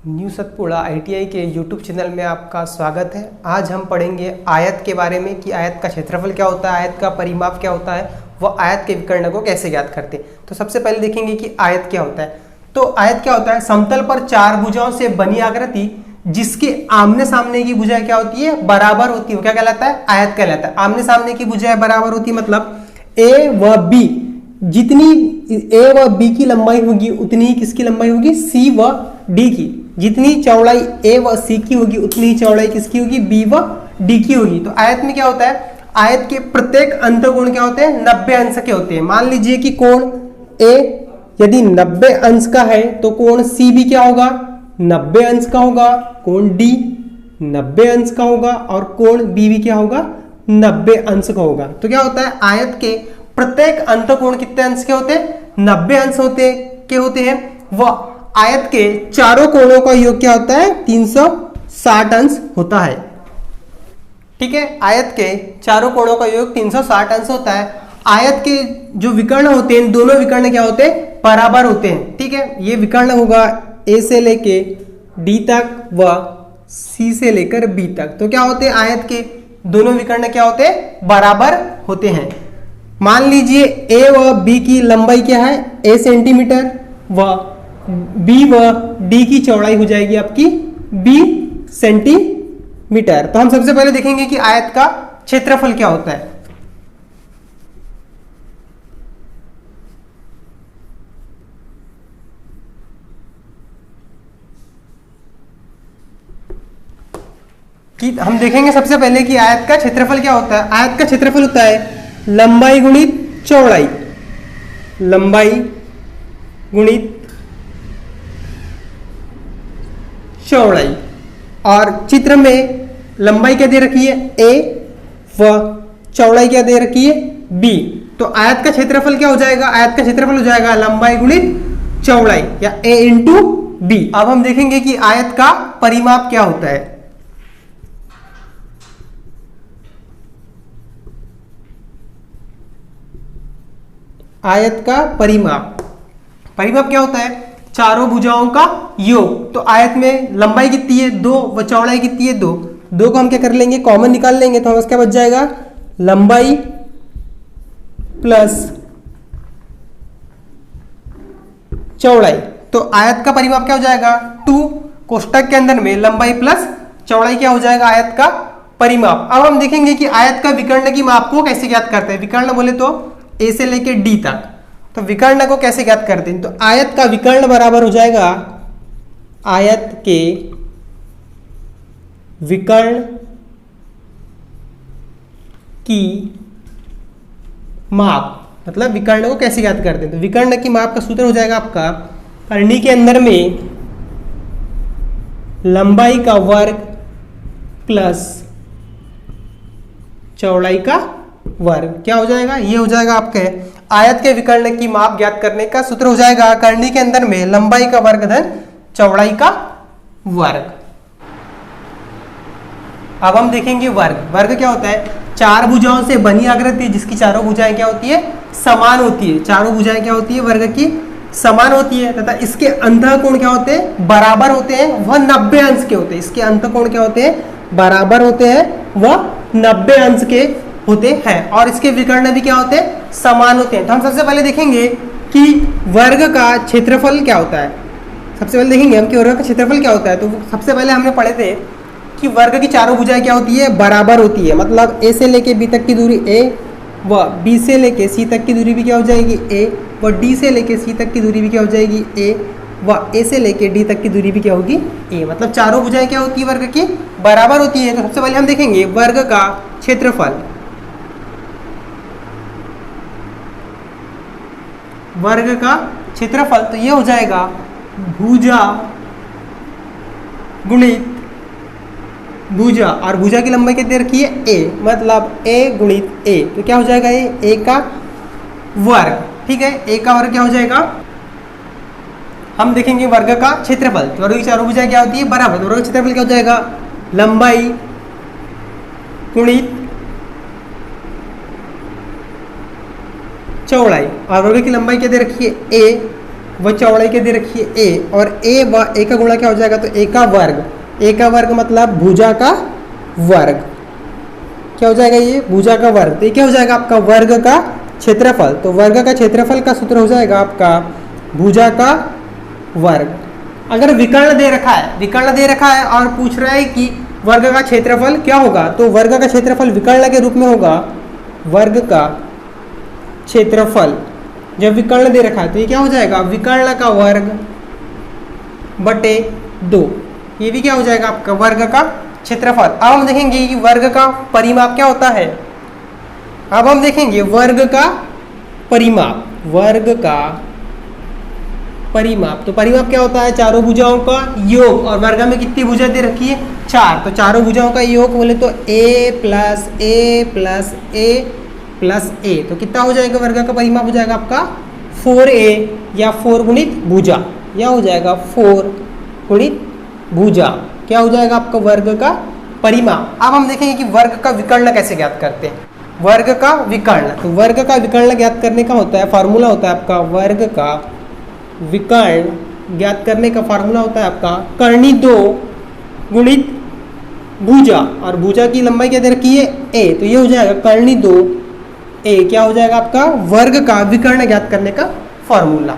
New Satpura ITI के YouTube channel में आपका स्वागत है। आज हम पढ़ेंगे आयत के बारे में कि आयत का क्षेत्रफल क्या होता है, आयत का परिमाप क्या होता है, वह आयत के विकर्ण को कैसे ज्ञात करते हैं। तो सबसे पहले देखेंगे कि आयत क्या होता है। तो आयत क्या होता है? समतल पर चार भुजाओं से बनी आकृति जिसके आमने सामने की भुजाएं क्या होती है? बराबर होती है, वो क्या कहलाता है? आयत कहलाता है। आमने सामने की भुजाएं बराबर होती है मतलब ए व बी, जितनी ए व बी की लंबाई होगी उतनी ही किसकी लंबाई होगी? सी व डी की। जितनी चौड़ाई ए व सी की होगी उतनी ही चौड़ाई किसकी होगी? बी व डी की होगी। तो आयत में क्या होता है? आयत के प्रत्येक अंतकोण क्या होते हैं? 90 अंश के होते हैं। मान लीजिए कि कोण ए यदि 90 अंश का है तो कोण सी भी क्या होगा? 90 अंश का होगा। कोण डी 90 अंश का होगा और कोण बी भी क्या होगा? 90 अंश का होगा। तो क्या होता है? आयत के प्रत्येक अंतकोण कितने अंश के होते हैं? 90 अंश होते हैं। वह आयत के चारों कोणों का योग क्या होता है? 360 अंश होता है। ठीक है, आयत के चारों कोणों का योग 360 अंश होता है। आयत के जो विकर्ण होते हैं, दोनों विकर्ण क्या होते हैं? बराबर होते हैं। ठीक है, ये विकर्ण होगा ए से लेके डी तक व सी से लेकर बी तक। तो क्या होते हैं? आयत के दोनों विकर्ण क्या होते हैं? बराबर होते हैं। मान लीजिए ए व बी की लंबाई क्या है? ए सेंटीमीटर व बी व डी की चौड़ाई हो जाएगी आपकी बी सेंटीमीटर। तो हम सबसे पहले देखेंगे कि आयत का क्षेत्रफल क्या होता है। कि हम देखेंगे सबसे पहले कि आयत का क्षेत्रफल क्या होता है। आयत का क्षेत्रफल होता है लंबाई गुणित चौड़ाई, लंबाई गुणित चौड़ाई। और चित्र में लंबाई क्या दे रखी है? ए व चौड़ाई क्या दे रखी है? बी। तो आयत का क्षेत्रफल क्या हो जाएगा? आयत का क्षेत्रफल हो जाएगा लंबाई गुणित चौड़ाई या ए इंटू बी। अब हम देखेंगे कि आयत का परिमाप क्या होता है। आयत का परिमाप क्या होता है? चारों भुजाओं का योग। तो आयत में लंबाई कितनी है? 2 व चौड़ाई कितनी है? 2। 2 को हम क्या कर लेंगे? कॉमन निकाल लेंगे। तो हमारे क्या बच जाएगा? लंबाई प्लस चौड़ाई। तो आयत का परिमाप क्या हो जाएगा? 2 कोष्टक के अंदर में लंबाई प्लस चौड़ाई क्या हो जाएगा? आयत का परिमाप। अब हम देखेंगे कि आयत का विकर्ण की माप को कैसे ज्ञात करते हैं। विकर्ण बोले तो ए से लेके डी तक। तो विकर्ण को कैसे ज्ञात करते हैं? तो आयत का विकर्ण बराबर हो जाएगा आयत के विकर्ण की माप। मतलब विकर्ण को कैसे ज्ञात करते हैं? तो विकर्ण की माप का सूत्र हो जाएगा आपका करनी के अंदर में लंबाई का वर्ग प्लस चौड़ाई का वर्ग। क्या हो जाएगा? ये हो जाएगा आपके आयत के विकर्ण की माप ज्ञात करने का सूत्र हो जाएगा करनी के अंदर में लंबाई का वर्ग धन चौड़ाई का वर्ग। अब हम देखेंगे वर्ग। वर्ग क्या होता है? चार भुजाओं से बनी आकृति जिसकी चारों भुजाएं क्या होती है? समान होती है। चारों भुजाएं क्या होती है? वर्ग की समान होती है तथा इसके अंतःकोण क्या होते हैं? बराबर होते हैं। वह 90 अंश के होते हैं। इसके अंतःकोण क्या होते हैं? बराबर होते हैं। वह 90 अंश के होते हैं और इसके विकर्ण भी क्या होते हैं? समान होते हैं। तो हम सबसे पहले देखेंगे कि वर्ग का क्षेत्रफल क्या होता है। सबसे पहले देखेंगे हम कि वर्ग का क्षेत्रफल क्या होता है। तो सबसे पहले हमने पढ़े थे कि वर्ग की चारों भुजाएं क्या होती है? बराबर होती है। मतलब ए से लेके बी तक की दूरी ए व बी से लेके सी तक की दूरी भी क्या हो जाएगी? ए व डी से लेके सी तक की दूरी भी क्या हो जाएगी? ए व ए से लेके डी तक की दूरी भी क्या होगी? ए। मतलब चारों भुजाएं क्या होती है? वर्ग की बराबर होती है। तो सबसे पहले हम देखेंगे वर्ग का क्षेत्रफल। वर्ग का क्षेत्रफल तो ये हो जाएगा भुजा गुणित भुजा। और भुजा की लंबाई कितनी रखी है? ए। मतलब ए गुणित ए। तो क्या हो जाएगा? ए का वर्ग। ठीक है, ए का वर्ग क्या हो जाएगा? हम देखेंगे वर्ग का क्षेत्रफल। तो वर्ग की चारों भुजाएं क्या होती है? बराबर। तो वर्ग का क्षेत्रफल क्या हो जाएगा? लंबाई गुणित चौड़ाई। और वर्ग की लंबाई क्या दे रखी है? ए वो चौड़ाई क्या दे रखी है ए, और ए का गुणा क्या हो जाएगा, तो ए का वर्ग, ए का वर्ग मतलब भुजा का वर्ग, क्या हो जाएगा ये भुजा का वर्ग, तो ये क्या हो जाएगा आपका वर्ग का क्षेत्रफल, तो वर्ग का क्षेत्रफल का सूत्र हो जाएगा आपका भुजा का वर्ग। अगर विकर्ण दे रखा है, विकर्ण दे रखा है और पूछ रहा है कि वर्ग का क्षेत्रफल क्या होगा, तो वर्ग का क्षेत्रफल विकर्ण के रूप में होगा वर्ग का क्षेत्रफल। जब विकर्ण दे रखा है तो ये क्या हो जाएगा विकर्ण का वर्ग बटे 2, ये भी क्या हो जाएगा आपका वर्ग का क्षेत्रफल। अब हम देखेंगे कि वर्ग का परिमाप क्या होता है। अब हम देखेंगे वर्ग का परिमाप, वर्ग का परिमाप, तो परिमाप क्या होता है, चारों भुजाओं का योग, और वर्ग में कितनी भुजा दे रखी है 4, तो चारों भुजाओं का योग बोले तो a plus A plus A plus A, तो कितना हो जाएगा वर्ग का परिमाप हो जाएगा आपका 4a, या 4 गुणित भुजा, या हो जाएगा 4 गुणित भुजा, क्या हो जाएगा आपका वर्ग का परिमाप। अब हम देखेंगे कि वर्ग का विकर्ण कैसे ज्ञात करते हैं। वर्ग का विकर्ण, तो वर्ग का विकर्ण ज्ञात करने का होता है फॉर्मूला होता है आपका, वर्ग का विकर्ण ज्ञात करने का फॉर्मूला होता है आपका कर्णी 2 गुणित भुजा, और भुजा की लंबाई क्या दे रखी है a, तो ये हो जाएगा कर्णी 2 a, क्या हो जाएगा आपका वर्ग का विकर्ण ज्ञात करने का फॉर्मूला।